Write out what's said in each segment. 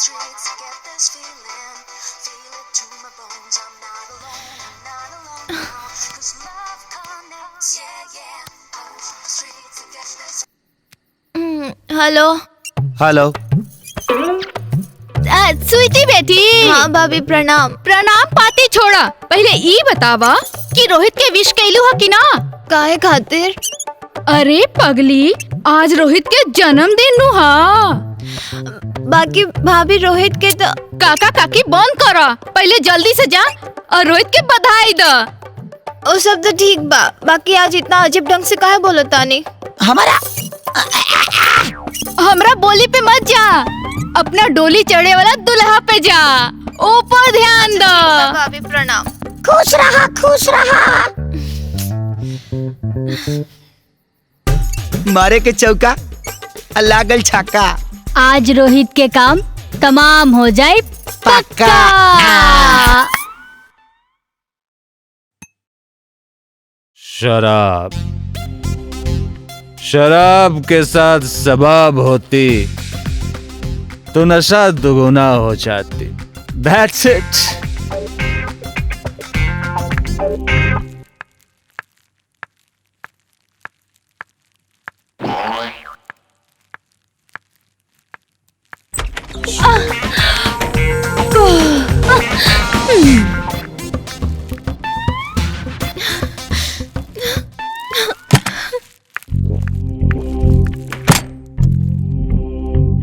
Hello hello. Sweety बेटी। हाँ भाभी प्रणाम। प्रणाम पाती छोड़ा, पहले ई बतावा कि रोहित के विश कैलू हा कि ना? काहे खातिर? अरे पगली, आज रोहित के जन्मदिन नु हा। बाकी भाभी रोहित के तो काका काकी बंद करा, पहले जल्दी से जा और रोहित के बधाई द। वो सब तो ठीक बा, बाकी आज इतना अजीब ढंग से काहे बोलत तानी? हमरा बोली पे मत जा, अपना डोली चढ़े वाला दुल्हा पे जा, ऊपर ध्यान दो। भाभी प्रणाम। खुश रहा खुश रहा। मारे के चौका लागल छक्का। आज रोहित के काम तमाम हो जाए पक्का। शराब शराब के साथ सबाब होती तो नशा दुगुना हो जाती। That's it.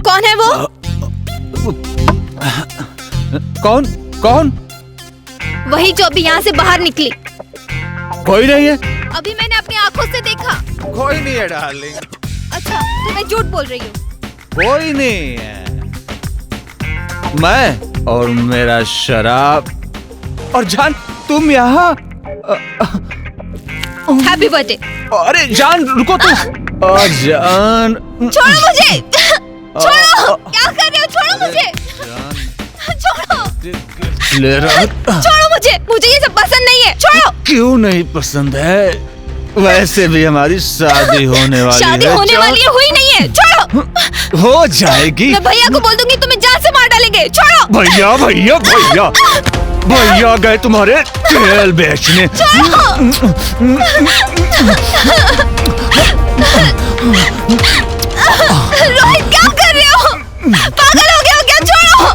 कौन है वो? कौन कौन? वही जो अभी यहाँ से बाहर निकली। कोई नहीं है। अभी मैंने अपनी आँखों से देखा। कोई नहीं है डार्लिंग। अच्छा तो मैं झूठ बोल रही हूँ। कोई नहीं है। मैं और मेरा शराब और जान तुम यहाँ। Happy birthday. अरे जान रुको तुम। जान छोड़ो मुझे। छोड़ो, क्या कर रहे हो? छोड़ो मुझे। छोड़ो। छोड़ो मुझे, मुझे ये सब पसंद नहीं है। छोड़ो। क्यों नहीं पसंद है? वैसे भी हमारी शादी होने वाली है। शादी होने वाली है, हुई नहीं है। छोड़ो। हो जाएगी। मैं भैया को बोल दूंगी, तुम्हें जान से मार डालेंगे। छोड़ो। भैया भैया भैया भैया गए तुम्हारे तेल बेचने। रोहित क्या कर रहे हो? पागल हो गया हो क्या? छोड़ो।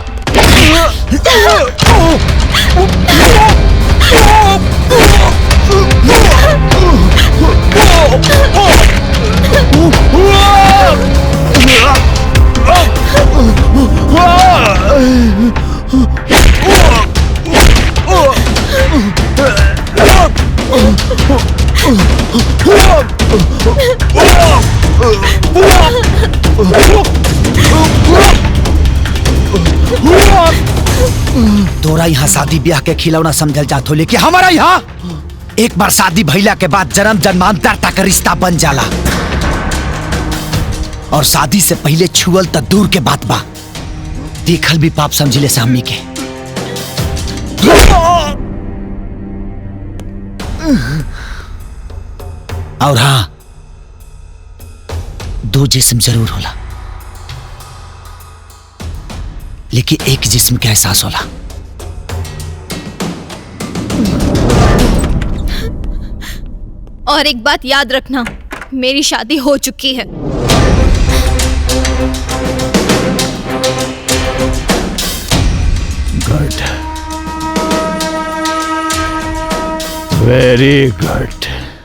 तोरा यहाँ शादी ब्याह के खिलौना समझल जात हो, लेकिन हमारा यहाँ एक बार शादी भइला के बाद जन्म जन्मांतर तक रिश्ता बन जाला। और शादी से पहले छुअल त दूर के बात बा, देखल भी पाप समझिले से हमनी के। और हाँ, दो जिस्म जरूर होला, लेकिन एक जिस्म का एहसास होला। और एक बात याद रखना, मेरी शादी हो चुकी है। Good, very good.